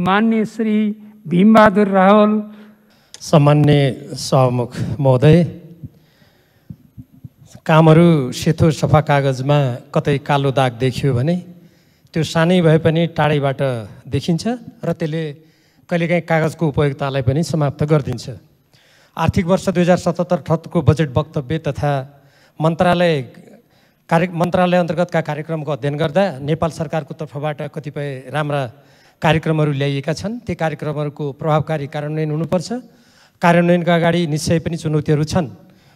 मान्य श्री भीमबहादुर रावल, सामान्य सभामुख महोदय, कामहरू सेतो सफा कागजमा कतै कालो दाग देखियो भने त्यो सानै भए पनि टाढैबाट देखिन्छ र त्यसले कहिलेकाहीँ कागजको उपयोगितालाई पनि समाप्त गरिदिन्छ। आर्थिक वर्ष 2077-78 को बजेट वक्तव्य तथा मन्त्रालय अन्तर्गतका कार्यक्रमको अध्ययन गर्दा नेपाल सरकारको तर्फबाट कतिपय राम्रा कार्यक्रमहरू ल्याइएका छन्। ती कार्यक्रमहरूको प्रभावकारी कार्यान्वयन हुनुपर्छ। कार्यान्वयनका अगाडि निश्चय पनि चुनौतीहरू छन्।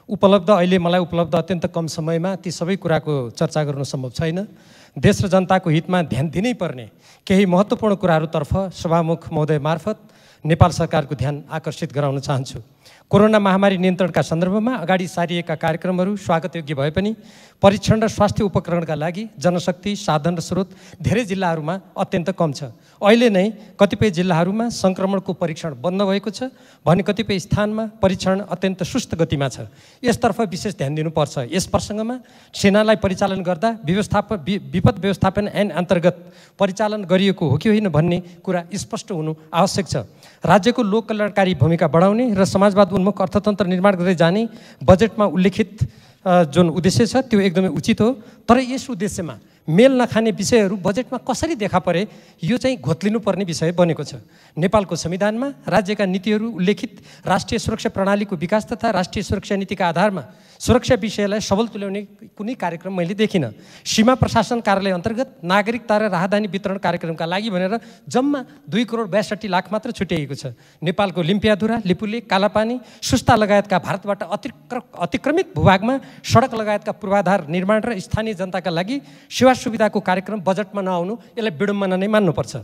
अहिले मलाई उपलब्ध अत्यन्त कम समयमा ती सबै कुराको चर्चा गर्नु सम्भव छैन। देश र जनताको हितमा ध्यान दिनै पर्ने केही महत्त्वपूर्ण कुराहरूतर्फ सभामुख महोदय मार्फत नेपाल सरकारको ध्यान आकर्षित गराउन चाहन्छु। कोरोना महामारी नियन्त्रणका सन्दर्भमा अगाडि सारिएका कार्यक्रमहरू स्वागतयोग्य भए पनि परीक्षण र स्वास्थ्य उपकरणका लागि जनशक्ति, साधन र स्रोत धेरै जिल्लाहरूमा अत्यन्त कम छ। अहिले नै कतिपय जिल्लाहरूमा सङ्क्रमणको परीक्षण बन्द भएको छ भने कतिपय स्थानमा परीक्षण अत्यन्त सुस्त गतिमा छ। यसतर्फ विशेष ध्यान दिनुपर्छ। यस प्रसङ्गमा सेनालाई परिचालन गर्दा विपद व्यवस्थापन ऐन अन्तर्गत परिचालन गरिएको हो कि होइन भन्ने कुरा स्पष्ट हुनु आवश्यक छ। राज्यको लोक कल्याणकारी भूमिका बढाउने र समाजवाद उन्मुख अर्थतन्त्र निर्माण गर्दै जाने बजेटमा उल्लेखित जुन उद्देश्य छ त्यो एकदमै उचित हो। तर यस उद्देश्यमा मेल नखाने विषयहरू बजेटमा कसरी देखा परे यो चाहिँ घोत्लिनुपर्ने विषय बनेको छ। नेपालको संविधानमा राज्यका नीतिहरू उल्लेखित राष्ट्रिय सुरक्षा प्रणालीको विकास तथा राष्ट्रिय सुरक्षा नीतिका आधारमा सुरक्षा विषयलाई सबल तुल्याउने कुनै कार्यक्रम मैले देखिनँ। सीमा प्रशासन कार्यालय अन्तर्गत नागरिकता र राहदानी वितरण कार्यक्रमका लागि भनेर जम्मा 2,62,00,000 मात्र छुट्याइएको छ। नेपालको लिम्पियाधुरा, लिपुले, कालापानी, सुस्ता लगायतका भारतबाट अतिक्रमित भूभागमा सडक लगायतका पूर्वाधार निर्माण र स्थानीय जनताका लागि सेवा सुविधाको कार्यक्रम बजेटमा नआउनु यसलाई विडम्बना नै मान्नुपर्छ।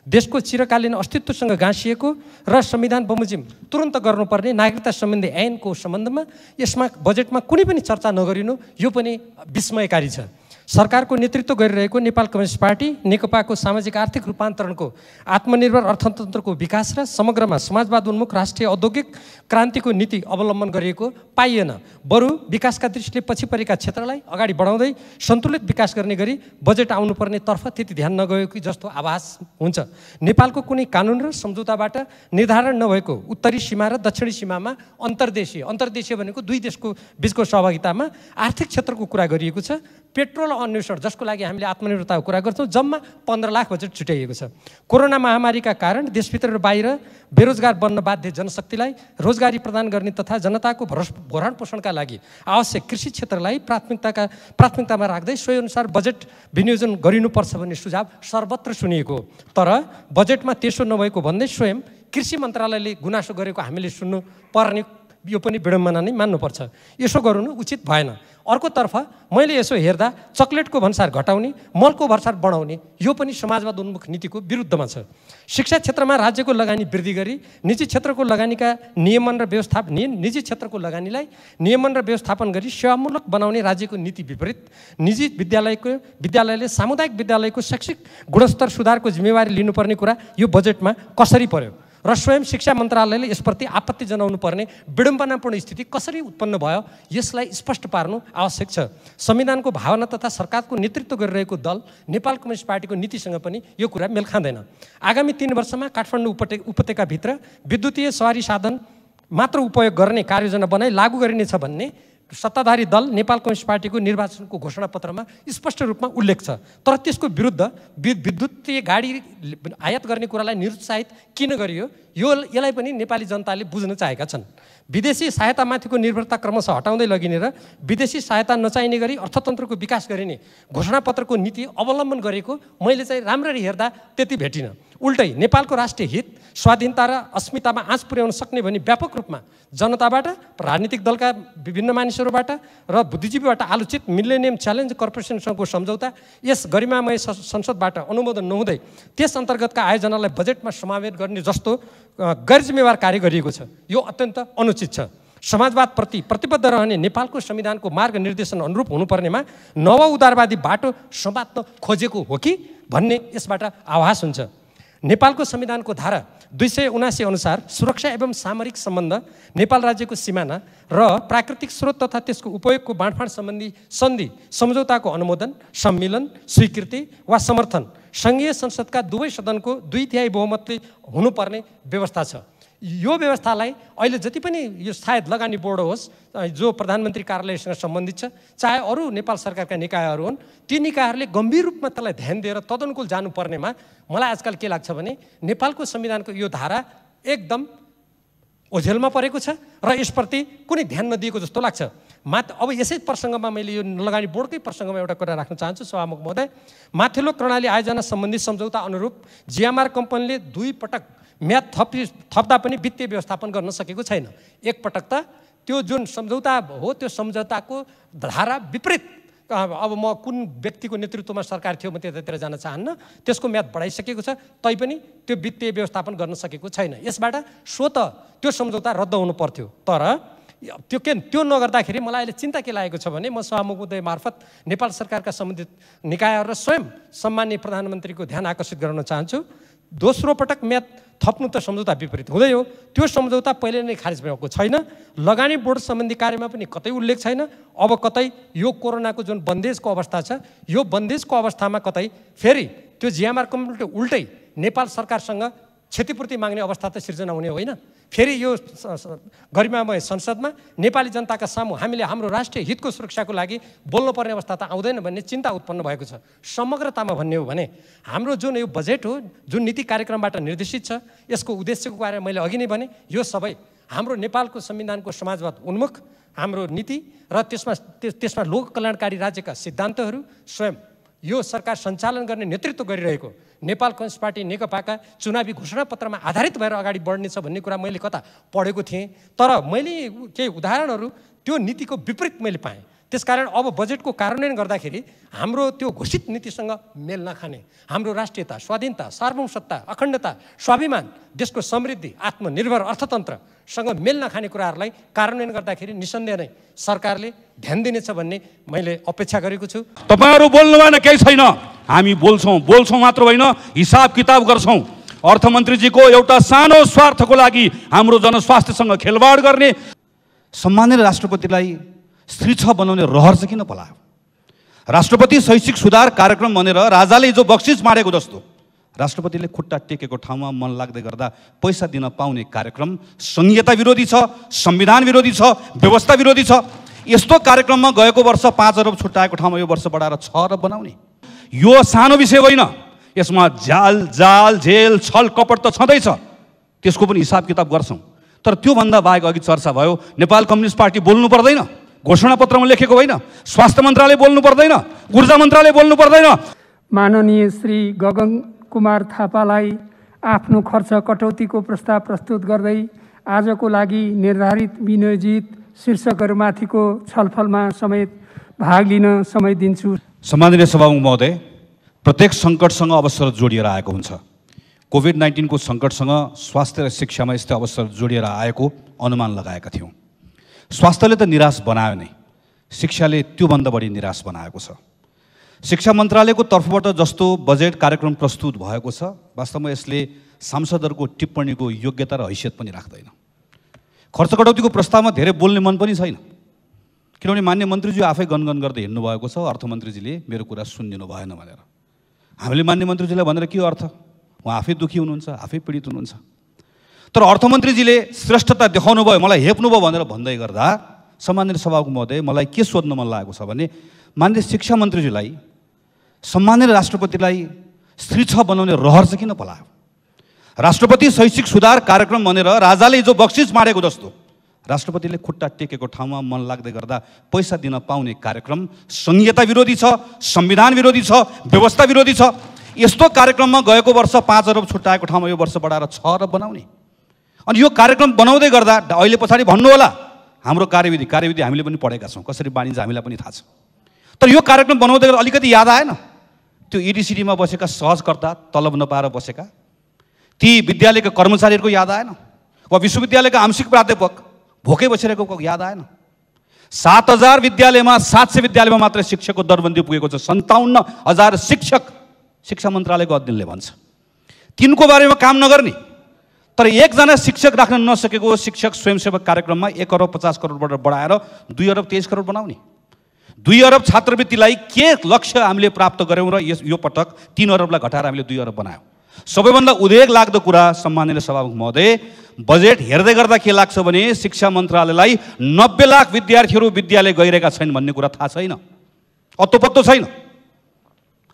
देशको चिरकालीन अस्तित्वसँग गाँसिएको र संविधान बमोजिम तुरन्त गर्नुपर्ने नागरिकता सम्बन्धी ऐनको सम्बन्धमा यसमा बजेटमा कुनै पनि चर्चा नगरिनु यो पनि विस्मयकारी छ। सरकारको नेतृत्व गरिरहेको नेपाल कम्युनिस्ट पार्टी नेकपाको सामाजिक आर्थिक रूपान्तरणको आत्मनिर्भर अर्थतन्त्रको विकास र समग्रमा समाजवाद उन्मुख राष्ट्रिय औद्योगिक क्रान्तिको नीति अवलम्बन गरिएको पाइएन। बरु विकासका दृष्टिले पछि परेका क्षेत्रलाई अगाडि बढाउँदै सन्तुलित विकास गर्ने गरी बजेट आउनुपर्ने तर्फ त्यति ध्यान नगएको जस्तो आभास हुन्छ। नेपालको कुनै कानुन र सम्झौताबाट निर्धारण नभएको उत्तरी सीमा र दक्षिणी सीमामा अन्तर्देशीय भनेको दुई देशको बीचको सहभागितामा आर्थिक क्षेत्रको कुरा गरिएको छ। पेट्रोल अन्वेषण जसको लागि हामीले आत्मनिर्भरताको कुरा गर्छौँ जम्मा 15 लाख बजेट छुट्याइएको छ। कोरोना महामारीका कारण देशभित्र र बाहिर बेरोजगार बन्न बाध्य जनशक्तिलाई रोजगारी प्रदान गर्ने तथा जनताको भरण पोषणका लागि आवश्यक कृषि क्षेत्रलाई प्राथमिकतामा राख्दै सोही अनुसार बजेट विनियोजन गरिनुपर्छ भन्ने सुझाव सर्वत्र सुनिएको हो। तर बजेटमा त्यसो नभएको भन्दै स्वयं कृषि मन्त्रालयले गुनासो गरेको हामीले सुन्नु पर्ने यो पनि विडम्बना नै मान्नुपर्छ। यसो गर्नु उचित भएन। अर्कोतर्फ मैले यसो हेर्दा चक्लेटको भन्सार घटाउने, मलको भन्सार बढाउने यो पनि समाजवाद उन्मुख नीतिको विरुद्धमा छ। शिक्षा क्षेत्रमा राज्यको लगानी वृद्धि गरी निजी क्षेत्रको लगानीका निजी क्षेत्रको लगानीलाई नियमन र व्यवस्थापन गरी सेवामूलक बनाउने राज्यको नीति विपरीत निजी विद्यालयले सामुदायिक विद्यालयको शैक्षिक गुणस्तर सुधारको जिम्मेवारी लिनुपर्ने कुरा यो बजेटमा कसरी पर्यो र स्वयं शिक्षा मन्त्रालयले यसप्रति आपत्ति जनाउनु पर्ने विडम्बनापूर्ण स्थिति कसरी उत्पन्न भयो यसलाई स्पष्ट पार्नु आवश्यक छ। संविधानको भावना तथा सरकारको नेतृत्व गरिरहेको दल नेपाल कम्युनिस्ट पार्टीको नीतिसँग पनि यो कुरा मेल खाँदैन। आगामी 3 वर्षमा काठमाडौँ उपत्यकाभित्र विद्युतीय सवारी साधन मात्र उपयोग गर्ने कार्ययोजना बनाई लागू गरिनेछ भन्ने सत्ताधारी दल नेपाल कम्युनिस्ट पार्टीको निर्वाचनको घोषणापत्रमा स्पष्ट रूपमा उल्लेख छ। तर त्यसको विरुद्ध विद्युतीय गाडी आयात गर्ने कुरालाई निरुत्साहित किन गरियो यसलाई पनि नेपाली जनताले बुझ्न चाहेका छन्। विदेशी सहायतामाथिको निर्भरता क्रमशः हटाउँदै लगिने र विदेशी सहायता नचाहिने गरी अर्थतन्त्रको विकास गरिने घोषणापत्रको नीति अवलम्बन गरेको मैले चाहिँ राम्ररी हेर्दा त्यति भेटिनँ। उल्टै नेपालको राष्ट्रिय हित, स्वाधीनता र अस्मितामा आँच पुर्याउन सक्ने भनी व्यापक रूपमा जनताबाट, राजनीतिक दलका विभिन्न मानिसहरूबाट र बुद्धिजीवीबाट आलोचित मिलेनियम च्यालेन्ज कर्पोरेसनसँगको सम्झौता यस गरिमामय संसदबाट अनुमोदन नहुँदै त्यस अन्तर्गतका आयोजनालाई बजेटमा समावेश गर्ने जस्तो गैर जिम्मेवार कार्य गरिएको छ। यो अत्यन्त अनुचित छ। समाजवादप्रति प्रतिबद्ध रहने नेपालको संविधानको मार्ग निर्देशन अनुरूप हुनुपर्नेमा नव उदारवादी बाटो समात्न खोजेको हो कि भन्ने यसबाट आभास हुन्छ। नेपालको संविधानको धारा 279 अनुसार सुरक्षा एवं सामरिक सम्बन्ध नेपाल राज्यको सिमाना र प्राकृतिक स्रोत तथा त्यसको उपयोगको बाँडफाँड सम्बन्धी सन्धि सम्झौताको अनुमोदन, सम्मिलन, स्वीकृति वा समर्थन सङ्घीय संसदका दुवै सदनको 2/3 बहुमतले हुनुपर्ने व्यवस्था छ। यो व्यवस्थालाई अहिले जति पनि यो सायद लगानी बोर्ड होस् जो प्रधानमन्त्री कार्यालयसँग सम्बन्धित छ, चाहे अरू नेपाल सरकारका निकायहरू हुन्, ती निकायहरूले गम्भीर रूपमा त्यसलाई ध्यान दिएर तदनुकूल जानुपर्नेमा मलाई आजकल के लाग्छ भने नेपालको संविधानको यो धारा एकदम ओझेलमा परेको छ र यसप्रति कुनै ध्यान नदिएको जस्तो लाग्छ। अब यसै प्रसङ्गमा मैले यो लगानी बोर्डकै प्रसङ्गमा एउटा कुरा राख्न चाहन्छु सभामुख महोदय। माथिल्लो कर्णाली आयोजना सम्बन्धी सम्झौता अनुरूप जिएमआर कम्पनीले 2 पटक म्याद थप्दा पनि वित्तीय व्यवस्थापन गर्न सकेको छैन। एक पटक त त्यो जुन सम्झौता हो त्यो सम्झौताको धारा विपरीत, अब म कुन व्यक्तिको नेतृत्वमा सरकार थियो म त्यतातिर जान चाहन्न, त्यसको म्याद बढाइसकेको छ तैपनि त्यो वित्तीय व्यवस्थापन गर्न सकेको छैन। यसबाट स्वतः त्यो सम्झौता रद्द हुनु पर्थ्यो। तर त्यो नगर्दाखेरि मलाई अहिले चिन्ता के लागेको छ भने म सभामुख महोदय मार्फत नेपाल सरकारका सम्बन्धित निकायहरू र स्वयं सम्माननीय प्रधानमन्त्रीको ध्यान आकर्षित गराउन चाहन्छु। दोस्रो पटक म्याद थप्नु त सम्झौता विपरीत हुँदै हो, त्यो सम्झौता पहिले नै खारिज भएको छैन। लगानी बोर्ड सम्बन्धी कार्यमा पनि कतै उल्लेख छैन। अब कतै यो कोरोनाको जुन बन्देजको अवस्था छ, यो बन्देजको अवस्थामा कतै फेरि त्यो जिएमआर कम्पनीले उल्टै नेपाल सरकारसँग क्षतिपूर्ति माग्ने अवस्था त सिर्जना हुने होइन। फेरि यो गरिमामय संसदमा नेपाली जनताका सामु हामीले हाम्रो राष्ट्रिय हितको सुरक्षाको लागि बोल्नुपर्ने अवस्था त आउँदैन भन्ने चिन्ता उत्पन्न भएको छ। समग्रतामा भन्ने हो भने हाम्रो जुन यो बजेट हो, जुन नीति कार्यक्रमबाट निर्देशित छ, यसको उद्देश्यको बारेमा मैले अघि नै भने यो सबै हाम्रो नेपालको संविधानको समाजवाद उन्मुख हाम्रो नीति र त्यसमा लोक कल्याणकारी राज्यका सिद्धान्तहरू स्वयं यो सरकार सञ्चालन गर्ने नेतृत्व गरिरहेको नेपाल कम्युनिस्ट पार्टी नेकपाका चुनावी घोषणापत्रमा आधारित भएर अगाडि बढ्नेछ भन्ने कुरा मैले कता पढेको थिएँ। तर मैले केही उदाहरणहरू त्यो नीतिको विपरीत मैले पाएँ। त्यसकारण अब बजेटको कार्यान्वयन गर्दाखेरि हाम्रो त्यो घोषित नीतिसँग मेल नखाने, हाम्रो राष्ट्रियता, स्वाधीनता, सार्वभौमसत्ता, अखण्डता, स्वाभिमान, देशको समृद्धि, आत्मनिर्भर अर्थतन्त्रसँग मेल नखाने कुराहरूलाई कार्यान्वयन गर्दाखेरि निसन्देह नै सरकारले ध्यान दिनेछ भन्ने मैले अपेक्षा गरेको छु। तपाईहरु बोल्नु भएन केही छैन, हामी बोल्छौं मात्र होइन, हिसाब किताब गर्छौं। अर्थमन्त्रीजीको एउटा सानो स्वार्थको लागि हाम्रो जनस्वास्थ्यसँग खेलवाड गर्ने सम्माननीय राष्ट्रपतिलाई स्त्री 6 बनाउने रहर चाहिँ किन पलायो? राष्ट्रपति शैक्षिक सुधार कार्यक्रम भनेर राजाले जो बक्सिस मारेको जस्तो राष्ट्रपतिले खुट्टा टेकेको ठाउँमा मन लाग्दै गर्दा पैसा दिन पाउने कार्यक्रम संहिता विरोधी छ, संविधान विरोधी छ, व्यवस्था विरोधी छ। यस्तो कार्यक्रममा गएको वर्ष 5 अरब छुट्याएको ठाउँमा यो वर्ष बढाएर 6 अरब बनाउने यो सानो विषय होइन। यसमा जाल जेल छल कपट त छँदैछ, त्यसको पनि हिसाब किताब गर्छौँ। तर त्योभन्दा बाहेक अघि चर्चा भयो नेपाल कम्युनिस्ट पार्टी बोल्नु पर्दैन, घोषणापत्रमा लेखेको होइन, स्वास्थ्य मन्त्रालय बोल्नु पर्दैन, ऊर्जा मन्त्रालय बोल्नु पर्दैन। माननीय श्री गगन कुमार थापालाई आफ्नो खर्च कटौतीको प्रस्ताव प्रस्तुत गर्दै आजको लागि निर्धारित विनियोजित शीर्षकहरूमाथिको छलफलमा समेत भाग लिन समय दिन्छु। सम्माननीय सभामुख महोदय, प्रत्येक सङ्कटसँग अवसर जोडिएर आएको हुन्छ। कोभिड-19 को सङ्कटसँग स्वास्थ्य र शिक्षामा यस्तो अवसर जोडिएर आएको अनुमान लगाएका थियौँ। स्वास्थ्यले त निराश बनायो नै, शिक्षाले त्योभन्दा बढी निराश बनाएको छ। शिक्षा मन्त्रालयको तर्फबाट जस्तो बजेट कार्यक्रम प्रस्तुत भएको छ, वास्तवमा यसले सांसदहरूको टिप्पणीको योग्यता र हैसियत पनि राख्दैन। खर्च कटौतीको प्रस्तावमा धेरै बोल्ने मन पनि छैन, किनभने मान्य मन्त्रीजी आफै गनगन गर्दै हिँड्नुभएको छ अर्थमन्त्रीजीले मेरो कुरा सुनिदिनु भएन भनेर। हामीले मान्य मन्त्रीजीलाई भनेर के अर्थ? उहाँ आफै दुखी हुनुहुन्छ, आफै पीडित हुनुहुन्छ। तर अर्थमन्त्रीजीले श्रेष्ठता देखाउनु भयो, मलाई हेप्नु भयो भनेर भन्दै गर्दा सम्माननीय सभामुख महोदय मलाई के सोध्न मन लागेको छ भने माननीय शिक्षा मन्त्रीजीलाई सम्माननीय राष्ट्रपतिलाई स्त्री 6 बनाउने रहर चाहिँ किन पलायो? राष्ट्रपति शैक्षिक सुधार कार्यक्रम भनेर राजाले जो बक्सिस मारेको जस्तो राष्ट्रपतिले खुट्टा टेकेको ठाउँमा मन लाग्दै गर्दा पैसा दिन पाउने कार्यक्रम संहिता विरोधी छ, संविधान विरोधी छ, व्यवस्था विरोधी छ। यस्तो कार्यक्रममा गएको वर्ष 5 अरब छुट्याएको ठाउँमा यो वर्ष बढाएर 6 अरब बनाउने। अनि यो कार्यक्रम बनाउँदै गर्दा अहिले पछाडि भन्नु होला हाम्रो कार्यविधि हामीले पनि पढेका छौँ, कसरी बाँडिन्छ हामीलाई पनि थाहा छ। तर यो कार्यक्रम बनाउँदै गर्दा अलिकति याद आएन त्यो इडिसिडीमा बसेका सहजकर्ता, तलब नपाएर बसेका ती विद्यालयका कर्मचारीहरूको याद आएन? वा विश्वविद्यालयका आंशिक प्राध्यापक भोकै बसिरहेको याद आएन? 7000 विद्यालयमा 700 विद्यालयमा मात्र शिक्षकको दरबन्दी पुगेको छ। 57,000 शिक्षक शिक्षा मन्त्रालयको अध्ययनले भन्छ। तिनको बारेमा काम नगर्ने, तर एकजना शिक्षक राख्न नसकेको शिक्षक स्वयंसेवक कार्यक्रममा 1 अरब 50 करोडबाट बढाएर 2 अरब 23 करोड बनाउने, 2 अरब छात्रवृत्तिलाई के लक्ष्य हामीले प्राप्त गऱ्यौँ र यो पटक 3 अरबलाई घटाएर हामीले 2 अरब बनायौँ। सबैभन्दा उद्वेग लाग्दो कुरा सम्माननीय सभामुख महोदय, बजेट हेर्दै गर्दा के लाग्छ भने शिक्षा मन्त्रालयलाई 90 लाख विद्यार्थीहरू विद्यालय गइरहेका छैन भन्ने कुरा थाहा छैन, अत्तो छैन।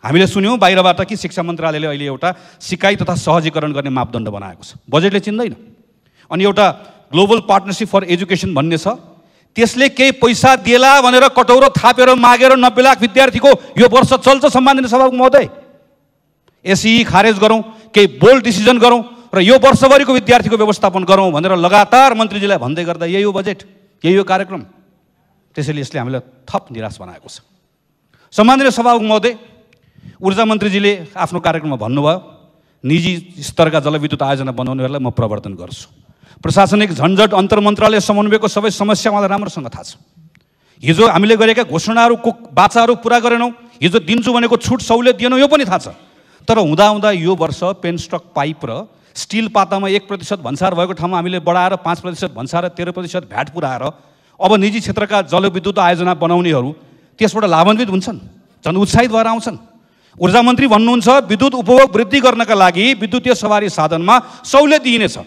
हामीले सुन्यौँ बाहिरबाट कि शिक्षा मन्त्रालयले अहिले एउटा सिकाइ तथा सहजीकरण गर्ने मापदण्ड बनाएको छ, बजेटले चिन्दैन। अनि एउटा ग्लोबल पार्टनरसिप फर एजुकेसन भन्ने छ, त्यसले केही पैसा दिएला भनेर कटौरो थापेर मागेर 90 लाख विद्यार्थीको यो वर्ष चल्छ। सम्माननीय सभामुख महोदय, एसई खारेज गरौँ, केही बोल्ड डिसिजन गरौँ र यो वर्षभरिको विद्यार्थीको व्यवस्थापन गरौँ भनेर लगातार मन्त्रीजीलाई भन्दै गर्दा यही हो बजेट, यही हो कार्यक्रम। त्यसैले यसले हामीलाई थप निराश बनाएको छ। सम्माननीय सभामुख महोदय, ऊर्जा मन्त्रीजीले आफ्नो कार्यक्रममा भन्नुभयो निजी स्तरका जलविद्युत आयोजना बनाउनेहरूलाई म प्रवर्तन गर्छु। प्रशासनिक झन्झट अन्तर्मन्त्रालय समन्वयको सबै समस्या मलाई राम्रोसँग थाहा छ। हिजो हामीले गरेका घोषणाहरूको बाचाहरू पुरा गरेनौँ, हिजो दिन्छु भनेको छुट सहुलियत दिएनौँ, यो पनि थाहा छ। तर हुँदा यो वर्ष पेनस्टक पाइप र स्टिल पातामा 1% भन्सार भएको ठाउँमा हामीले बढाएर 5% भन्सार 13% भ्याट पुऱ्याएर अब निजी क्षेत्रका जलविद्युत आयोजना बनाउनेहरू त्यसबाट लाभान्वित हुन्छन्, झन् उत्साहित भएर आउँछन्। ऊर्जा मन्त्री भन्नुहुन्छ विद्युत उपभोग वृद्धि गर्नका लागि विद्युतीय सवारी साधनमा सहुलियत दिइनेछ।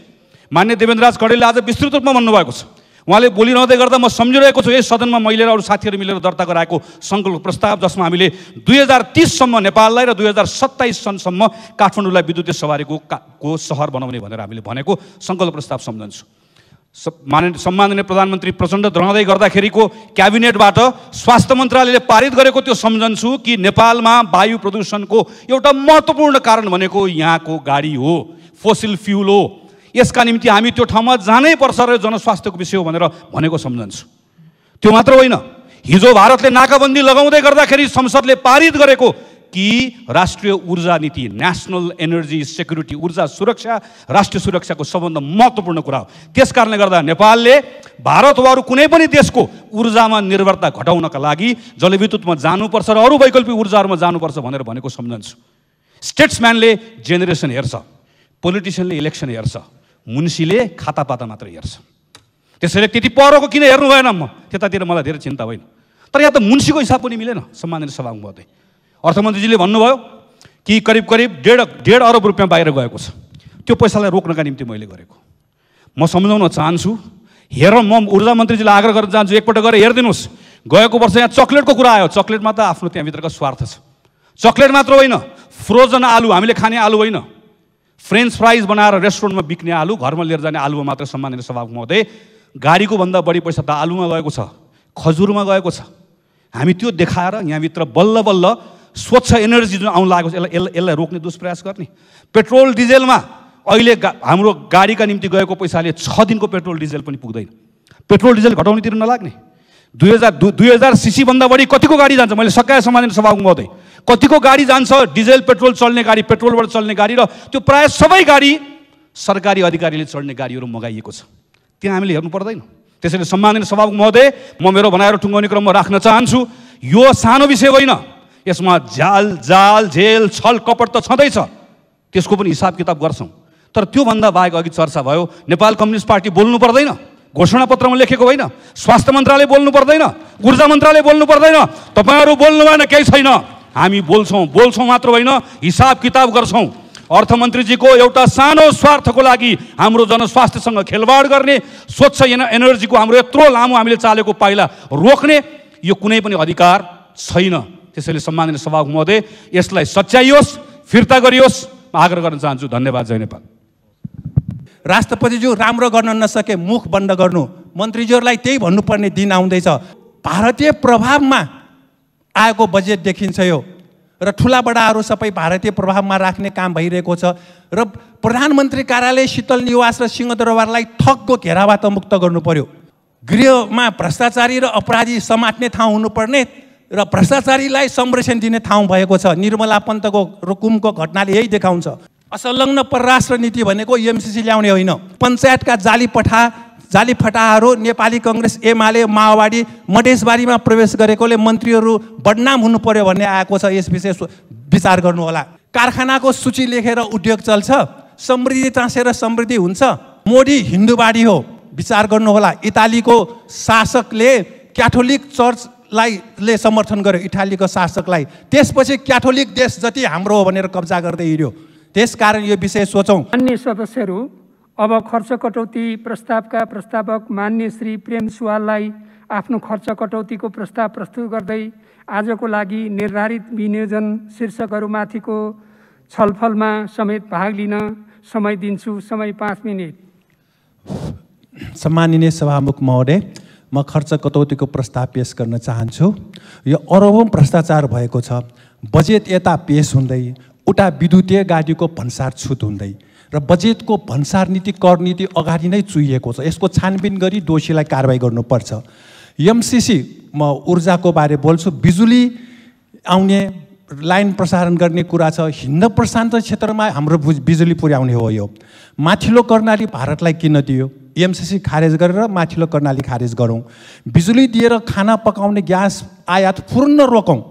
मान्य देवेन्द्रराज कडेलले आज विस्तृत रूपमा भन्नुभएको छ। उहाँले बोलिरहँदै गर्दा म सम्झिरहेको छु, यस सदनमा मैले र अरू साथीहरू मिलेर दर्ता गराएको सङ्कल्प प्रस्ताव जसमा हामीले 2030 सम्म नेपाललाई र 2027 सनसम्म काठमाडौँलाई विद्युतीय सवारीको सहर बनाउने भनेर हामीले भनेको सङ्कल्प प्रस्ताव सम्झन्छु। सम्माननीय प्रधानमन्त्री प्रचण्ड रहँदै गर्दाखेरिको क्याबिनेटबाट स्वास्थ्य मन्त्रालयले पारित गरेको त्यो सम्झन्छु कि नेपालमा वायु प्रदूषणको एउटा महत्त्वपूर्ण कारण भनेको यहाँको गाडी हो, फोसिल फ्युल हो। यसका निम्ति हामी त्यो ठाउँमा जानै पर्छ र जनस्वास्थ्यको विषय हो भनेर भनेको सम्झन्छु। त्यो मात्र होइन, हिजो भारतले नाकाबन्दी लगाउँदै गर्दाखेरि संसदले पारित गरेको कि राष्ट्रिय ऊर्जा नीति, नेसनल एनर्जी सेक्युरिटी, ऊर्जा सुरक्षा राष्ट्रिय सुरक्षाको सबभन्दा महत्त्वपूर्ण कुरा हो। त्यस कारणले गर्दा नेपालले भारत वा अरू कुनै पनि देशको ऊर्जामा निर्भरता घटाउनका लागि जलविद्युतमा जानुपर्छ र अरू वैकल्पिक ऊर्जाहरूमा जानुपर्छ भनेर भनेको सम्झन्छु। स्टेट्सम्यानले जेनेरेसन हेर्छ, पोलिटिसियनले इलेक्सन हेर्छ, मुन्सीले खातापाता मात्र हेर्छ। त्यसैले त्यति परको किन हेर्नु भएन, म त्यतातिर मलाई धेरै चिन्ता होइन। तर यहाँ त मुन्सीको हिसाब पनि मिलेन। सम्माननीय सभामुख महोदय, अर्थमन्त्रीजीले भन्नुभयो कि करिब 1.5 अरब रुपियाँ बाहिर गएको छ, त्यो पैसालाई रोक्नका निम्ति मैले गरेको। म सम्झाउन चाहन्छु, म ऊर्जा मन्त्रीजीलाई आग्रह गर्न चाहन्छु, एकपल्ट गएर हेरिदिनुहोस्। गएको वर्ष यहाँ चक्लेटको कुरा आयो, चक्लेटमा त आफ्नो त्यहाँभित्रको स्वार्थ छ। चक्लेट मात्र होइन, फ्रोजन आलु, हामीले खाने आलु होइन, फ्रेन्च फ्राइज बनाएर रेस्टुरेन्टमा बिक्ने आलु, घरमा लिएर जाने आलुमा मात्र। सम्माननीय सभामुख महोदय, गाडीको भन्दा बढी पैसा त आलुमा गएको छ, खजुरमा गएको छ। हामी त्यो देखाएर यहाँभित्र बल्ल बल्ल स्वच्छ एनर्जी जुन आउन लागेको छ यसलाई रोक्ने दुष्प्रयास गर्ने। पेट्रोल डिजेलमा अहिले हाम्रो गाडीका निम्ति गएको पैसाले 6 दिनको पेट्रोल डिजेल पनि पुग्दैन। पेट्रोल डिजेल घटाउनेतिर नलाग्ने। 2000 सीसी भन्दा बढी कतिको गाडी जान्छ, मैले सकाएँ सम्माननीय सभामुख महोदय, कतिको गाडी जान्छ डिजेल पेट्रोल चल्ने गाडी, पेट्रोलबाट चल्ने गाडी, र त्यो प्रायः सबै गाडी सरकारी अधिकारीले चढ्ने गाडीहरू मगाइएको छ। त्यहाँ हामीले हेर्नु पर्दैन। त्यसैले सम्माननीय सभामुख महोदय, म मेरो भनाइहरू टुङ्गाउने क्रममा राख्न चाहन्छु, यो सानो विषय होइन, यसमा जाल झेल छल कपट त छँदैछ, त्यसको पनि हिसाब किताब गर्छौँ। तर त्योभन्दा बाहेक अघि चर्चा भयो, नेपाल कम्युनिस्ट पार्टी बोल्नु पर्दैन, घोषणापत्रमा लेखेको होइन, स्वास्थ्य मन्त्रालय बोल्नु पर्दैन, ऊर्जा मन्त्रालय बोल्नु पर्दैन, तपाईँहरू बोल्नु भएन, केही छैन। हामी बोल्छौँ मात्र होइन, हिसाब किताब गर्छौँ। अर्थमन्त्रीजीको एउटा सानो स्वार्थको लागि हाम्रो जनस्वास्थ्यसँग खेलवाड गर्ने, स्वच्छ एनर्जीको हाम्रो यत्रो लामो हामीले चालेको पाइला रोक्ने यो कुनै पनि अधिकार छैन। त्यसैले सम्माननीय सभामुख महोदय, यसलाई सच्याइयोस्, फिर्ता गरियोस्, आग्रह गर्न चाहन्छु। धन्यवाद। जय नेपाल। राष्ट्रपतिज्यू, राम्रो गर्न नसके मुख बन्द गर्नु। मन्त्रीज्यूहरूलाई त्यही भन्नुपर्ने दिन आउँदैछ। भारतीय प्रभावमा आएको बजेट देखिन्छ यो, र ठुला बडाहरू सबै भारतीय प्रभावमा राख्ने काम भइरहेको छ। र प्रधानमन्त्री कार्यालय, शीतल निवास र सिंहदरबारलाई ठगको घेराबाट मुक्त गर्नु पर्यो। गृहमा भ्रष्टाचारी र अपराधी समात्ने ठाउँ हुनुपर्ने र भ्रष्टाचारीलाई संरक्षण दिने ठाउँ भएको छ। निर्मला पन्तको रुकुमको घटनाले यही देखाउँछ। असंलग्न परराष्ट्र नीति भनेको एमसीसी ल्याउने होइन। पञ्चायतका जाली फटाहरू नेपाली कङ्ग्रेस, एमाले, माओवादी मधेसबारीमा प्रवेश गरेकोले मन्त्रीहरू बदनाम हुनु पर्यो भन्ने आएको छ। यस विषय विचार गर्नुहोला। कारखानाको सूची लेखेर उद्योग चल्छ, समृद्धि टाँसेर समृद्धि हुन्छ। मोदी हिन्दूवादी हो, विचार गर्नुहोला। इटालीको शासकले क्याथोलिक चर्चलाई समर्थन गर्यो, इटालीको शासकलाई। त्यसपछि क्याथोलिक देश जति हाम्रो हो भनेर कब्जा गर्दै हिँड्यो। त्यसकारण यो विषय सोचौँ। मान्य सदस्यहरू, अब खर्च कटौती प्रस्तावका प्रस्तावक मान्य श्री प्रेम सुवाललाई आफ्नो खर्च कटौतीको प्रस्ताव प्रस्तुत गर्दै आजको लागि निर्धारित विनियोजन शीर्षकहरूमाथिको छलफलमा समेत भाग लिन समय दिन्छु। समय 5 मिनेट। सम्माननीय सभामुख महोदय, म खर्च कटौतीको प्रस्ताव पेश गर्न चाहन्छु। यो अरबौं भ्रष्टाचार भएको छ। बजेट यता पेश हुँदै उता विद्युतीय गाडीको भन्सार छुट हुँदै र बजेटको भन्सार नीति कर नीति अगाडि नै चुहिएको छ। यसको छानबिन गरी दोषीलाई कारबाही गर्नुपर्छ। एमसिसी, म ऊर्जाको बारे बोल्छु। बिजुली आउने लाइन प्रसारण गर्ने कुरा छ। हिन्द प्रशान्त क्षेत्रमा हाम्रो बिजुली पुर्याउने हो। यो माथिल्लो कर्णाली भारतलाई किन दियो? एमसिसी खारेज गरेर माथिल्लो कर्णाली खारेज गरौँ। बिजुली दिएर खाना पकाउने ग्यास आयात पूर्ण रोकौँ।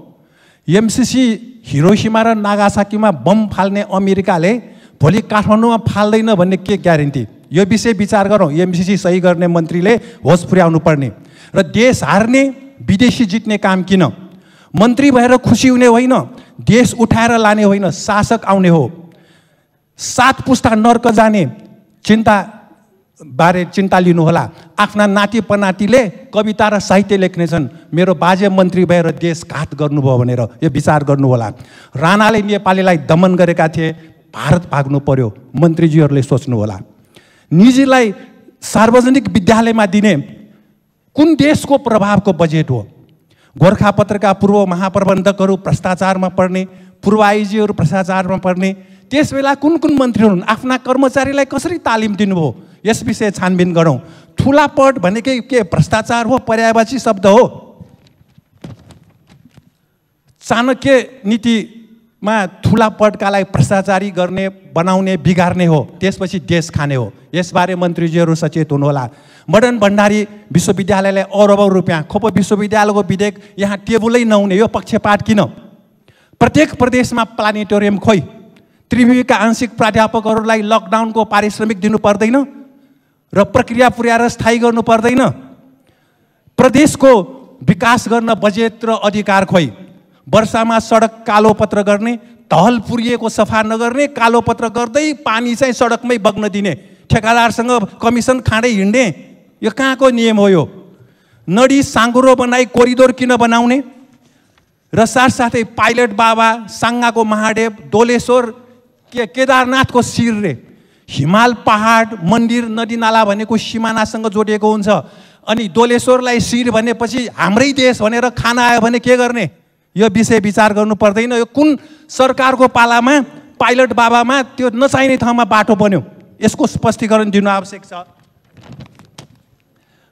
एमसिसी हिरोसिमा र नागासाकीमा बम फाल्ने अमेरिकाले भोलि काठमाडौँमा फाल्दैन भन्ने के ग्यारेन्टी? यो विषय विचार गरौँ। एमसिसी सही गर्ने मन्त्रीले होस पुर्याउनु पर्ने। र देश हार्ने विदेशी जित्ने काम किन? मन्त्री भएर खुसी हुने होइन, देश उठाएर लाने होइन, शासक आउने हो। 7 पुस्ता नर्क जाने बारे चिन्ता लिनुहोला। आफ्ना नाति पनातिले कविता र साहित्य लेख्नेछन्, मेरो बाजे मन्त्री भएर देश घात गर्नुभयो भनेर। यो विचार गर्नुहोला। राणाले नेपालीलाई दमन गरेका थिए, भारत भाग्नु पर्यो। मन्त्रीजीहरूले सोच्नुहोला। निजीलाई सार्वजनिक विद्यालयमा दिने कुन देशको प्रभावको बजेट हो? गोर्खापत्रका पूर्व महाप्रबन्धकहरू भ्रष्टाचारमा पर्ने, पूर्व आइजीहरू भ्रष्टाचारमा पर्ने। त्यस बेला कुन कुन मन्त्रीहरू आफ्ना कर्मचारीलाई कसरी तालिम दिनुभयो? यस विषय छानबिन गरौँ। ठुला पद भनेकै के भ्रष्टाचार हो? पर्यायवाची शब्द हो। चाणक्य नीतिमा ठुला पदकालाई भ्रष्टाचारी गर्ने, बनाउने, बिगार्ने हो। त्यसपछि देश खाने हो। यसबारे मन्त्रीजीहरू सचेत हुनुहोला। मदन भण्डारी विश्वविद्यालयलाई अरबौं रुपियाँ, खोप विश्वविद्यालयको विधेयक यहाँ टेबुलै नहुने। यो पक्षपात किन? प्रत्येक प्रदेशमा प्लानेटोरियम खोइ। त्रिभुवनका आंशिक प्राध्यापकहरूलाई लकडाउनको पारिश्रमिक दिनु पर्दैन र प्रक्रिया पुर्याएर स्थायी गर्नु पर्दैन? प्रदेशको विकास गर्न बजेट र अधिकार खोइ। वर्षामा सडक कालोपत्र गर्ने, तहल पुरिएको सफा नगर्ने, कालोपत्र गर्दै पानी चाहिँ सडकमै बग्न दिने, ठेकादारसँग कमिसन खाँदै हिँड्ने। यो कहाँको नियम हो? यो नडी साँगुरो बनाई कोरिडोर किन बनाउने? र साथसाथै पाइलट बाबा, साङ्गाको महादेव, दोलेश्वर, केदारनाथको शिर रे, हिमाल पहाड, मन्दिर, नदीनाला भनेको सिमानासँग जोडिएको हुन्छ। अनि दोलेश्वरलाई शिर भनेपछि हाम्रै देश भनेर खाना आयो भने के गर्ने? यो विषय विचार गर्नु पर्दैन? यो कुन सरकारको पालामा पाइलट बाबामा त्यो नचाहिने ठाउँमा बाटो बन्यो? यसको स्पष्टीकरण दिनु आवश्यक छ।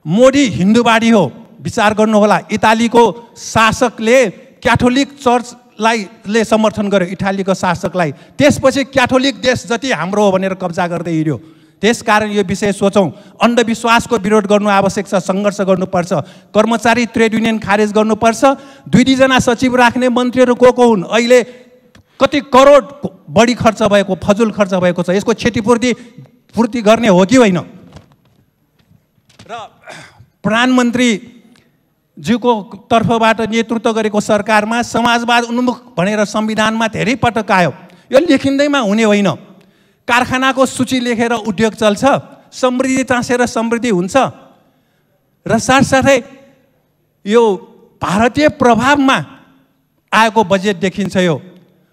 मोदी हिन्दूवादी हो, विचार गर्नुहोला। इटालीको शासकले क्याथोलिक चर्चलाई समर्थन गर्यो, इटालीको शासकलाई। त्यसपछि क्याथोलिक देश जति हाम्रो हो भनेर कब्जा गर्दै हिँड्यो। त्यसकारण यो विषय सोचौँ। अन्धविश्वासको विरोध गर्नु आवश्यक छ, सङ्घर्ष गर्नुपर्छ। कर्मचारी ट्रेड युनियन खारेज गर्नुपर्छ। 2-2 सचिव राख्ने मन्त्रीहरू को हुन्? अहिले कति करोड बढी खर्च भएको, फजुल खर्च भएको छ। यसको क्षतिपूर्ति गर्ने हो कि होइन? र प्रधानमन्त्रीज्यूको तर्फबाट नेतृत्व गरेको सरकारमा समाजवाद उन्मुख भनेर संविधानमा धेरै पटक आयो। यो लेखिँदैमा हुने होइन। कारखानाको सूची लेखेर उद्योग चल्छ, समृद्धि टाँसेर समृद्धि हुन्छ। र साथसाथै यो भारतीय प्रभावमा आएको बजेट देखिन्छ। यो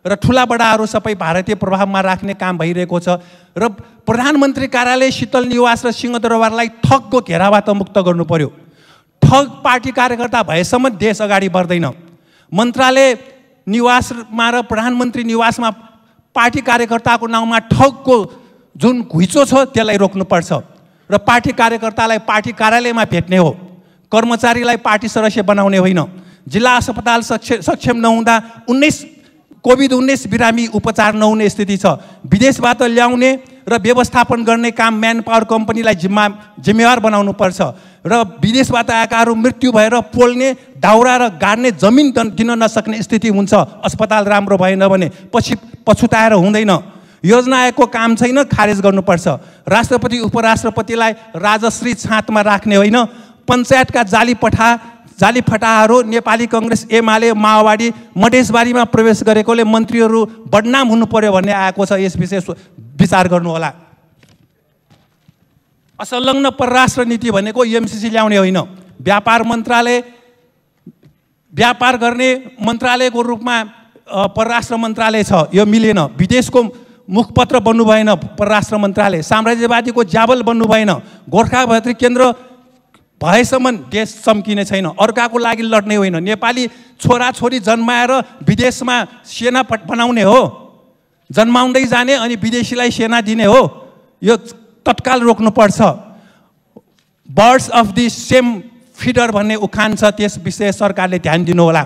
र ठुला बडाहरू सबै भारतीय प्रभावमा राख्ने काम भइरहेको छ। र प्रधानमन्त्री कार्यालय, शीतल निवास र सिंहदरबारलाई ठगको घेराबाट मुक्त गर्नु पर्यो। ठग पार्टी कार्यकर्ता भएसम्म देश अगाडि बढ्दैन। मन्त्रालय निवासमा र प्रधानमन्त्री निवासमा पार्टी कार्यकर्ताको नाउँमा ठगको जुन घुइँचो छ त्यसलाई रोक्नुपर्छ र पार्टी कार्यकर्तालाई पार्टी कार्यालयमा भेट्ने हो। कर्मचारीलाई पार्टी सदस्य बनाउने होइन। जिल्ला अस्पताल सक्षम नहुँदा कोभिड-19 बिरामी उपचार नहुने स्थिति छ। विदेशबाट ल्याउने र व्यवस्थापन गर्ने काम म्यान पावर कम्पनीलाई जिम्मेवार बनाउनु पर्छ र विदेशबाट आएकाहरू मृत्यु भएर पोल्ने, दाउरा र गाड्ने जमिन दिन नसक्ने स्थिति हुन्छ अस्पताल राम्रो भएन भने। पछि पछुताएर हुँदैन। योजना आयोगको काम छैन, खारेज गर्नुपर्छ। राष्ट्रपति उपराष्ट्रपतिलाई राजश्री छातमा राख्ने होइन। पञ्चायतका जाली फटाहाहरू नेपाली कङ्ग्रेस, एमाले, माओवादी मधेसबारीमा प्रवेश गरेकोले मन्त्रीहरू बदनाम हुनु पर्यो भन्ने आएको छ। यस विषय विचार गर्नुहोला। असंलग्न परराष्ट्र नीति भनेको एमसीसी ल्याउने होइन। व्यापार गर्ने मन्त्रालयको रूपमा परराष्ट्र मन्त्रालय छ, यो मिलेन। विदेशको मुखपत्र बन्नु भएन परराष्ट्र मन्त्रालय। साम्राज्यवादीको ज्याबल बन्नु भएन। गोर्खा भैत्री केन्द्र भएसम्म देश चम्किने छैन। अर्काको लागि लड्ने होइन। नेपाली छोराछोरी जन्माएर विदेशमा सेना बनाउने हो, जन्माउँदै जाने अनि विदेशीलाई सेना दिने हो। यो तत्काल रोक्नुपर्छ। Birds of the same feather भन्ने उखान छ, त्यस विषय सरकारले ध्यान दिनुहोला।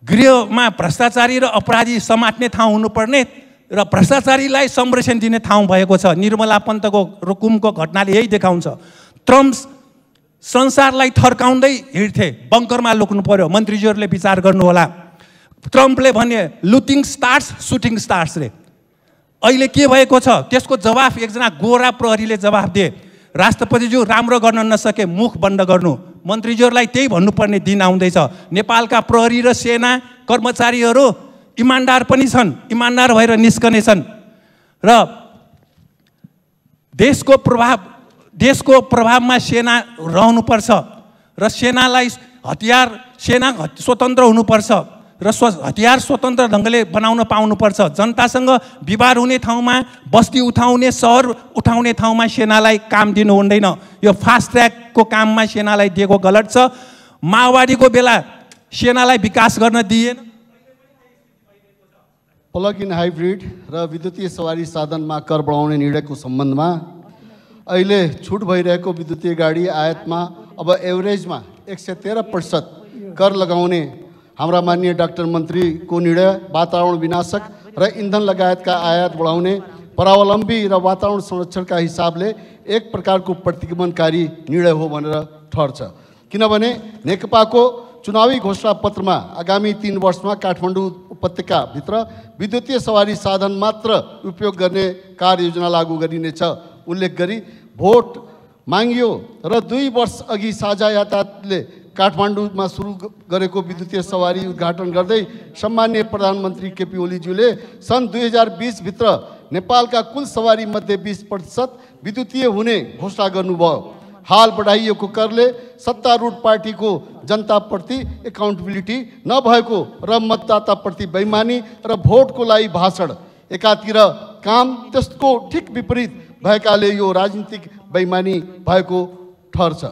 गृहमा भ्रष्टाचारी र अपराधी समात्ने ठाउँ हुनुपर्ने र भ्रष्टाचारीलाई संरक्षण दिने ठाउँ भएको छ। निर्मला पन्तको रुकुमको घटनाले यही देखाउँछ। ट्रम्प संसारलाई थर्काउँदै हिँड्थे, बङ्करमा लुक्नु पर्यो। मन्त्रीज्यूहरूले विचार गर्नुहोला। ट्रम्पले भने लुटिङ स्टार्स सुटिङ स्टार्स रे। अहिले के भएको छ त्यसको जवाफ एकजना गोरा प्रहरीले जवाफ दिए। राष्ट्रपतिज्यू राम्रो गर्न नसके मुख बन्द गर्नु। मन्त्रीज्यूहरूलाई त्यही भन्नुपर्ने दिन आउँदैछ। नेपालका प्रहरी र सेना कर्मचारीहरू इमान्दार पनि छन्, इमान्दार भएर निस्कने छन् र देशको प्रभावमा सेना रहनुपर्छ र सेना स्वतन्त्र हुनुपर्छ र हतियार स्वतन्त्र ढङ्गले बनाउन पाउनुपर्छ। जनतासँग विवाद हुने ठाउँमा, बस्ती उठाउने, सहर उठाउने ठाउँमा सेनालाई काम दिनु हुँदैन। यो फास्ट ट्र्याकको काममा सेनालाई दिएको गलत छ। माओवादीको बेला सेनालाई विकास गर्न दिएन। प्लग इन हाइब्रिड र विद्युतीय सवारी साधनमा कर बढाउने निर्णयको सम्बन्धमा अहिले छुट भइरहेको विद्युतीय गाडी आयातमा अब एभरेजमा 113% कर लगाउने हाम्रा माननीय डाक्टर मन्त्रीको निर्णय वातावरण विनाशक र इन्धन लगायतका आयात बढाउने परावलम्बी र वातावरण संरक्षणका हिसाबले एक प्रकारको प्रतिगमनकारी निर्णय हो भनेर ठहर्छ। किनभने नेकपाको चुनावी घोषणापत्रमा आगामी 3 वर्षमा काठमाडौँ उपत्यकाभित्र विद्युतीय सवारी साधन मात्र उपयोग गर्ने कार्ययोजना लागू गरिनेछ उल्लेख गरी भोट मागियो र 2 वर्ष अघि साझा यातायातले काठमाडौँमा सुरु गरेको विद्युतीय सवारी उद्घाटन गर्दै सम्माननीय प्रधानमन्त्री केपी ओलीज्यूले सन् 2020 भित्र नेपालका कुल सवारी मध्ये 20% विद्युतीय हुने घोषणा गर्नुभयो। हाल बढाइएको करले सत्तारूढ पार्टीको जनताप्रति एकाउन्टेबिलिटी नभएको र मतदाताप्रति बेइमानी र भोटको लागि भाषण एकातिर काम त्यसको ठिक विपरीत भएकाले यो राजनीतिक बेइमानी भएको ठहर्छ।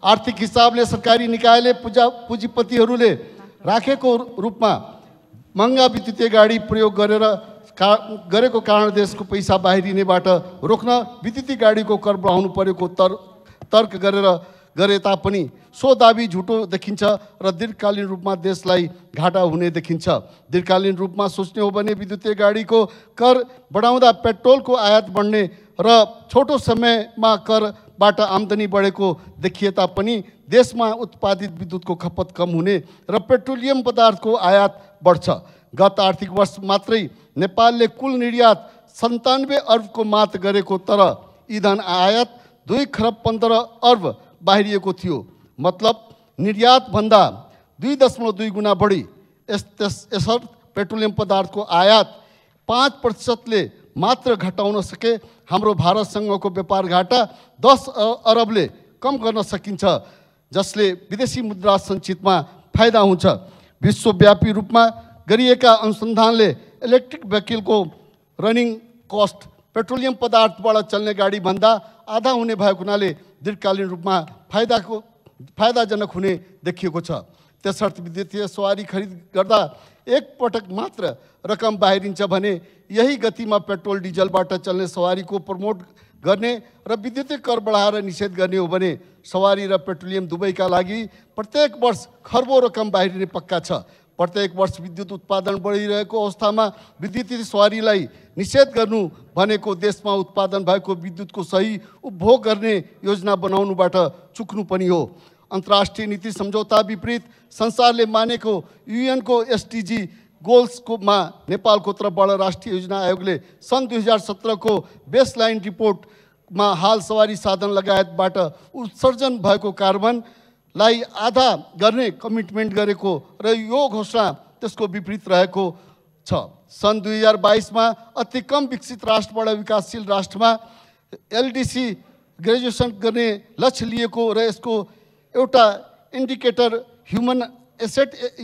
आर्थिक हिसाबले सरकारी निकायले पुँजीपतिहरूले राखेको रूपमा महँगा विद्युतीय गाडी प्रयोग गरेको कारण देशको पैसा बाहिरिनेबाट रोक्न विद्युतीय गाडीको कर बढाउनु परेको तर्क गरे तापनि सो दाबी झुटो देखिन्छ र दीर्घकालीन रूपमा देशलाई घाटा हुने देखिन्छ। दीर्घकालीन रूपमा सोच्ने हो भने विद्युतीय गाडीको कर बढाउँदा पेट्रोलको आयात बढ्ने र छोटो समयमा करबाट आम्दानी बढेको देखिए तापनि देशमा उत्पादित विद्युतको खपत कम हुने र पेट्रोलियम पदार्थको आयात बढ्छ। गत आर्थिक वर्ष मात्रै नेपालले कुल निर्यात 97 अर्बको मात गरेको तर ईंधन आयात 2 खरब 15 अर्ब बाहिरिएको थियो। मतलब निर्यात भन्दा 2.2 गुणा बढी। यसर्थ पेट्रोलियम पदार्थको आयात 5%ले मात्र घटाउन सके हाम्रो भारतसँगको व्यापार घाटा 10 अरबले कम गर्न सकिन्छ, जसले विदेशी मुद्रा सञ्चितमा फाइदा हुन्छ। विश्वव्यापी रूपमा गरिएका अनुसन्धानले इलेक्ट्रिक भेहिकलको रनिङ कस्ट पेट्रोलियम पदार्थबाट चल्ने गाडी भन्दा आधा हुने भएको हुनाले दीर्घकालीन रूपमा फाइदाजनक हुने देखिएको छ। त्यसर्थ विद्युतीय सवारी खरिद गर्दा एक पटक मात्र रकम बाहिरिन्छ भने यही गतिमा पेट्रोल डिजलबाट चल्ने सवारीको प्रमोट गर्ने र विद्युतीय कर बढाएर निषेध गर्ने हो भने सवारी र पेट्रोलियम दुवैका लागि प्रत्येक वर्ष खरबौँ रकम बाहिरिने पक्का छ। प्रत्येक वर्ष विद्युत उत्पादन बढिरहेको अवस्थामा विद्युतीय सवारीलाई निषेध गर्नु भनेको देशमा उत्पादन भएको विद्युतको सही उपभोग गर्ने योजना बनाउनुबाट चुक्नु पनि हो। अन्तर्राष्ट्रिय नीति सम्झौता विपरीत संसारले मानेको UN को SDG गोल्समा नेपालको तर्फबाट राष्ट्रिय योजना आयोगले सन् 2017 को बेसलाइन रिपोर्टमा हाल सवारी साधन लगायतबाट उत्सर्जन भएको कार्बनलाई आधा गर्ने कमिटमेन्ट गरेको र यो घोषणा त्यसको विपरीत रहेको छ। सन् 2022 मा अति कम विकसित राष्ट्रबाट विकासशील राष्ट्रमा एलडीसी ग्रेजुएसन गर्ने लक्ष्य लिएको र यसको एउटा इन्डिकेटर ह्युमन एसेट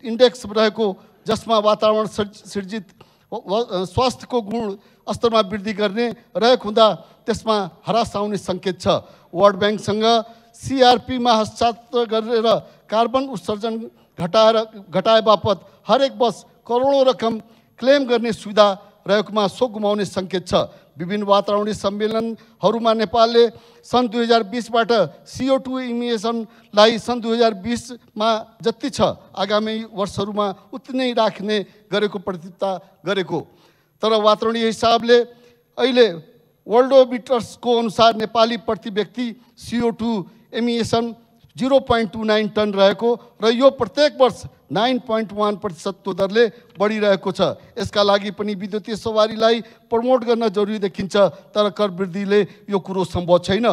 इन्डेक्स रहेको जसमा वातावरण सृजित स्वास्थ्यको गुण स्तरमा वृद्धि गर्ने रहेको हुँदा त्यसमा हरास आउने सङ्केत छ। वर्ल्ड ब्याङ्कसँग सीआरपीमा हस्ताक्षर गरेर कार्बन उत्सर्जन घटाए बापत हरेक वर्ष करोडौँ रकम क्लेम गर्ने सुविधा रहेकोमा सो गुमाउने सङ्केत छ। विभिन्न वातावरणीय सम्मेलनहरूमा नेपालले सन् 2020बाट CO2 इमिसनलाई सन् 2020 मा जति छ आगामी वर्षहरूमा उति नै राख्ने गरेको प्रतिबद्धता गरेको। तर वातावरणीय हिसाबले अहिले वर्ल्डोमिटर्सको अनुसार नेपाली प्रति व्यक्ति CO2 इमिसन 0.29 टन रहेको र यो प्रत्येक वर्ष 9.1% दरले बढिरहेको छ। यसका लागि पनि विद्युतीय सवारीलाई प्रमोट गर्न जरुरी देखिन्छ, तर कर वृद्धिले यो कुरो सम्भव छैन।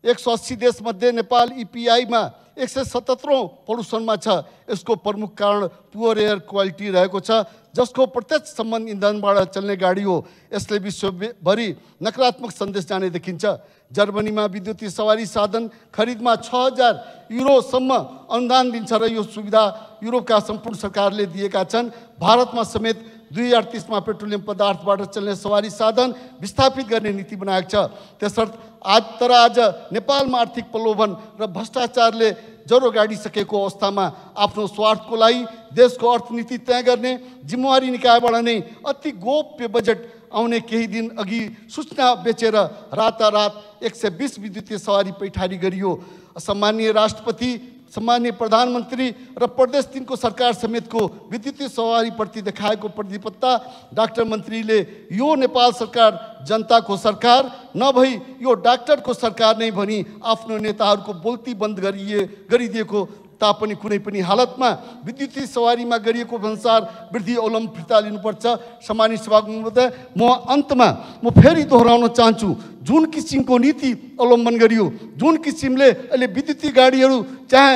180 देशमध्ये नेपाल EPI-मा 177औं पोल्युसनमा छ। यसको प्रमुख कारण पुअर एयर क्वालिटी रहेको छ, जसको प्रत्यक्ष सम्बन्ध इन्धनबाट चल्ने गाडी हो। यसले विश्वभरि नकारात्मक सन्देश जाने देखिन्छ। जर्मनीमा विद्युतीय सवारी साधन खरिदमा 6000 युरोसम्म अनुदान दिन्छ र यो सुविधा युरोपका सम्पूर्ण सरकारले दिएका छन्। भारतमा समेत 2030 मा पेट्रोलियम पदार्थबाट चल्ने सवारी साधन विस्थापित गर्ने नीति बनाएको छ। त्यसर्थ आज नेपालमा आर्थिक प्रलोभन र भ्रष्टाचारले जरो गाडिसकेको अवस्थामा आफ्नो स्वार्थको लागि देशको अर्थनीति तय गर्ने जिम्मेवारी निकायबाट नै अति गोप्य बजेट आउने केही दिन अघि सूचना बेचेर रातारात 120 विद्युतीय सवारी पैठारी गरियो। सम्माननीय राष्ट्रपति, सम्माननीय प्रधानमन्त्री र प्रदेश 3 को सरकार समेतको विद्युतीय सवारीप्रति देखाएको प्रतिबद्धता डाक्टर मन्त्रीले यो नेपाल सरकार जनताको सरकार नभई यो डाक्टरको सरकार नै भनी आफ्नो नेताहरूको बोल्ती बन्द गरिदिएको तापनि कुनै पनि हालतमा विद्युतीय सवारीमा गरिएको अनुसार वृद्धि अवलम्बन फिर्ता लिनुपर्छ। सम्मानित सभामुखज्यू, म अन्तमा फेरि दोहोऱ्याउन चाहन्छु, जुन किसिमको नीति अवलम्बन गरियो, जुन किसिमले अहिले विद्युतीय गाडीहरू चाहे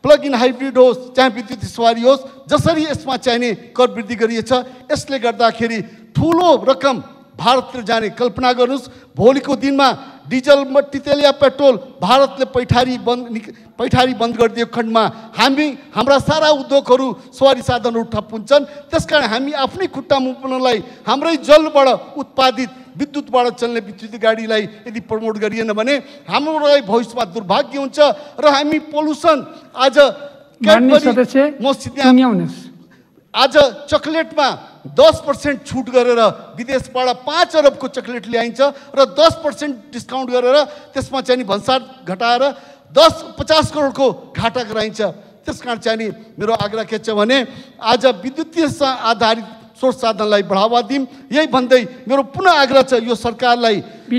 प्लग इन हाइब्रिड होस् चाहे विद्युतीय सवारी होस्, जसरी यसमा चाहिने कर वृद्धि गरिएछ, यसले गर्दाखेरि ठुलो रकम भारततिर जाने कल्पना गर्नुहोस्। भोलिको दिनमा डिजल मट्टीतेलिया पेट्रोल भारतले पैठारी बन्द गरिदिएको खण्डमा हाम्रा सारा उद्योगहरू सवारी साधनहरू ठप हुन्छन्। त्यसकारण हामी आफ्नै खुट्टामा उभिनलाई हाम्रै जलबाट उत्पादित विद्युतबाट चल्ने विद्युतीय गाडीलाई यदि प्रमोट गरिएन भने हाम्रो लागि भविष्यमा दुर्भाग्य हुन्छ र हामी पोल्युसन आज चकलेटमा 10% छुट गरेर विदेशबाट 5 अरबको चकलेट ल्याइन्छ र 10% डिस्काउन्ट गरेर त्यसमा चाहिँ भन्सार घटाएर 50 करोडको घाटा गराइन्छ। त्यसकारण चाहिँ मेरो आग्रह के छ भने आज विद्युतीय आधारित स्रोत साधनलाई बढावा दिउँ, यही भन्दै मेरो पुनः आग्रह छ यो सरकारलाई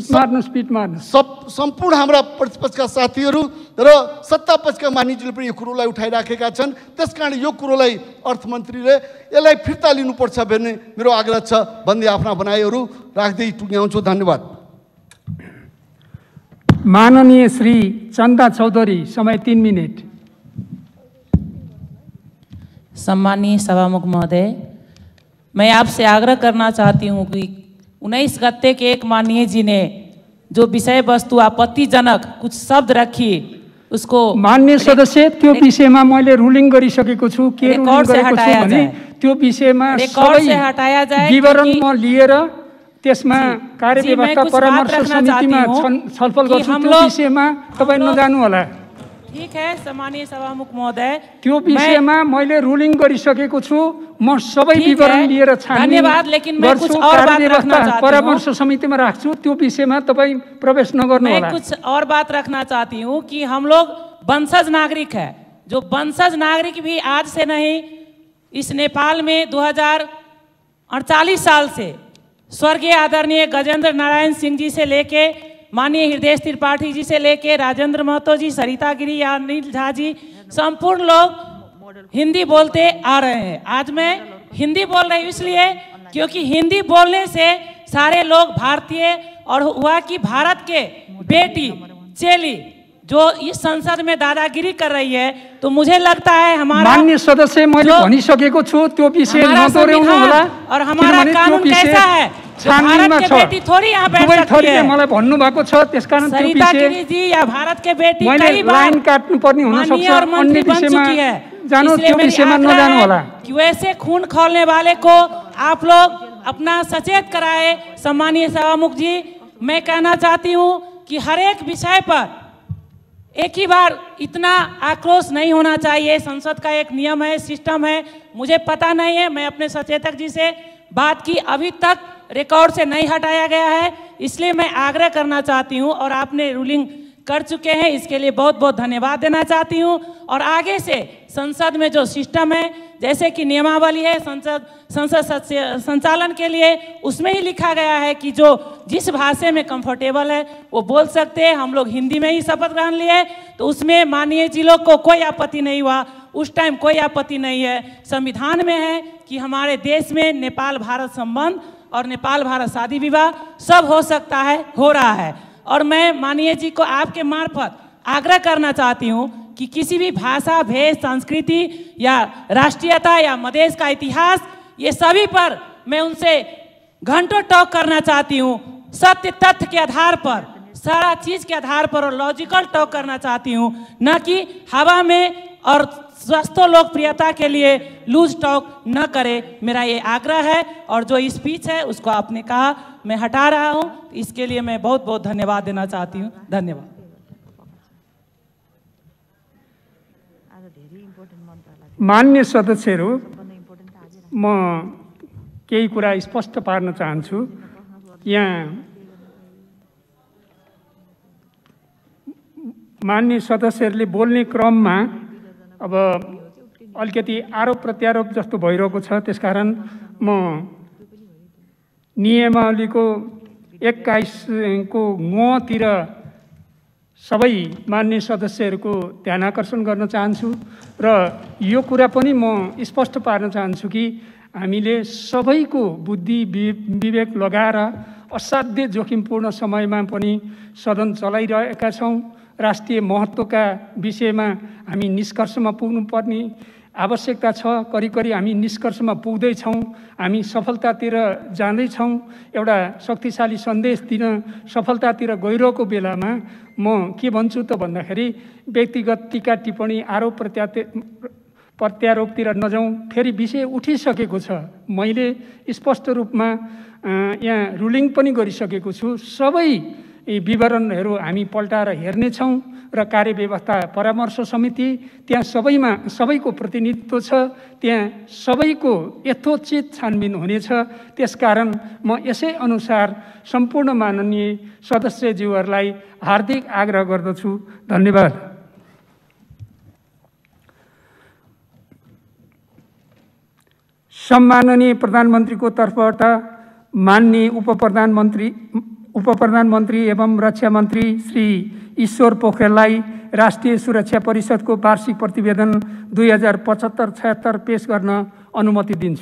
सम्पूर्ण हाम्रा प्रतिपक्षका साथीहरू र सत्तापक्षका मानिसहरूले पनि यो कुरोलाई उठाइराखेका छन्। त्यसकारण यो कुरोलाई अर्थमन्त्रीले यसलाई फिर्ता लिनुपर्छ भन्ने मेरो आग्रह छ भन्दै आफ्ना भनाइहरू राख्दै टुङ्ग्याउँछु। धन्यवाद। माननीय श्री चन्दा चौधरी, समय 3 मिनट। सम्मानीय सभामुख महोदय, मैं आपसे आग्रह करना चाहती हूँ कि 19 गते के एक माननीय जी ने जो विषय वस्तु आपत्तिजनक कुछ शब्द रखी उसको मान्य सदस्य त्यो विषयमा मैले रुलिङ गरिसकेको छु। के रिकॉर्ड से हटाया जाए, त्यो विषयमा रिकॉर्ड से हटाया जाए, विवरण म लिएर त्यसमा कार्यव्यवस्था परामर्श समितिमा छलफल गर्छु। त्यो विषयमा तपाईं नजानु होला। ठीक है सम्मानीय सभामुख महोदय, त्यो विषयमा मैले रुलिङ गरिसकेको छु। म सबै विवरण लिएर छान्ने धन्यवाद, लेकिन मैं कुछ और बात रखना चाहती हूँ। परामर्श समितिमा राख्छु, त्यो विषयमा तपाईं प्रवेश नगर्नु होला। मैं कुछ और बात रखना चाहती हूँ कि हम लोग वंशज नागरिक है, जो वंशज नागरिक भी आज से नहीं, इस नेपाल में 2048 साल से स्वर्गीय आदरणीय गजेंद्र नारायण सिंह जी से लेके माननीय हृदय त्रिपाठी जी से लेके राजेंद्र महतो जी, सरिता गिरी या अनिल झा जी, संपूर्ण लोग हिंदी बोलते आ रहे हैं। आज मैं हिंदी बोल रही हूँ इसलिए क्योंकि हिंदी बोलने से सारे लोग भारतीय और हुआ कि भारत के बेटी चेली जो इस संसद में दादागिरी कर रही है, तो मुझे लगता है हमारा माननीय सदस्य मैले भनिसकेको छु त्यो विषय नदोहोर्याउनु होला और हमारा कानून कैसा है, भारत के बेटी थोड़ी यहाँ बैठ सकती है। मलाई भन्नुभएको छ, त्यसकारण त्यो सरिता विषय गिरी जी या भारत के बेटी मैले कई बार लाइन काट्नु पर्ने हुन सक्छ, माननीय और मंत्री बन चुकी है। जानु इसलिए त्यो मेरी विषयमा आग्रह नजानु है होला। कि वैसे खून खौलने वाले को आप लोग अपना सचेत कराए। सम्मानीय सभामुख जी, मैं कहना चाहती हूँ कि हर एक विषय पर एक ही बार इतना आक्रोश नहीं होना चाहिए। संसद का एक नियम है, सिस्टम है, मुझे पता नहीं है, मैं अपने सचेतक जी से बात की, अभी तक रिकॉर्ड से नहीं हटाया गया है, इसलिए मैं आग्रह करना चाहती हूँ और आपने रूलिंग कर चुके हैं, इसके लिए बहुत बहुत धन्यवाद देना चाहती हूँ। और आगे से संसद में जो सिस्टम है, जैसे कि नियमावली है संसद संचालन के लिए, उसमें ही लिखा गया है कि जो जिस भाषा में कंफर्टेबल है वो बोल सकते हैं। हम लोग हिंदी में ही शपथ ग्रहण लिए, तो उसमें माननीय जी लोग को कोई आपत्ति नहीं हुआ, उस टाइम कोई आपत्ति नहीं है। संविधान में है कि हमारे देश में नेपाल भारत संबंध और नेपाल भारत शादी विवाह सब हो सकता है, हो रहा है। और मैं माननीय जी को आपके मार्फत आग्रह करना चाहती हूँ कि किसी भी भाषा, भेष, संस्कृति या राष्ट्रीयता या मधेश का इतिहास, ये सभी पर मैं उनसे घंटों टॉक करना चाहती हूँ। सत्य तथ्य के आधार पर, सारा चीज़ के आधार पर और लॉजिकल टॉक करना चाहती हूँ, न कि हवा में और स्वास्थ्य लोकप्रियता के लिए लूज टॉक न करे, मेरा ये आग्रह है। और जो स्पीच है उसको आपने कहा मैं हटा रहा हूँ, इसके लिए मैं बहुत बहुत धन्यवाद देना चाहती हूँ। धन्यवाद। मान्य सदस्यहरू, म केही कुरा स्पष्ट पार्न चाहन्छु। यहाँ मान्य सदस्यहरूले बोल्ने क्रममा अब अलिकति आरोप प्रत्यारोप जस्तो भइरहेको छ, त्यसकारण म नियमावलीको 21 को ङ तिर सबै मान्य सदस्यहरूको ध्यान आकर्षण गर्न चाहन्छु र यो कुरा पनि म स्पष्ट पार्न चाहन्छु कि हामीले सबैको बुद्धि विवेक लगाएर असाध्य जोखिमपूर्ण समयमा पनि सदन चलाइरहेका छौँ। राष्ट्रिय महत्त्वका विषयमा हामी निष्कर्षमा पुग्नुपर्ने आवश्यकता छ। करिब हामी निष्कर्षमा पुग्दैछौँ, हामी सफलतातिर जाँदैछौँ। एउटा शक्तिशाली सन्देश दिन सफलतातिर गइरहेको बेलामा म के भन्छु त भन्दाखेरि व्यक्तिगत टीका टिप्पणी आरोप प्रत्यारोपतिर नजाउँ। फेरि विषय उठिसकेको छ, मैले स्पष्ट रूपमा यहाँ रुलिङ पनि गरिसकेको छु। सबै विवरणहरू हामी पल्टाएर हेर्नेछौँ र कार्यव्यवस्था परामर्श समिति त्यहाँ सबैको प्रतिनिधित्व छ, त्यहाँ सबैको यथोचित छानबिन हुनेछ। त्यसकारण म यसै अनुसार सम्पूर्ण माननीय सदस्यज्यूहरूलाई हार्दिक आग्रह गर्दछु। धन्यवाद। सम्माननीय प्रधानमन्त्रीको तर्फबाट माननीय उप प्रधानमन्त्री एवं रक्षा मन्त्री श्री ईश्वर पोखरेललाई राष्ट्रिय सुरक्षा परिषदको वार्षिक प्रतिवेदन 2075-76 पेश गर्न अनुमति दिन्छु।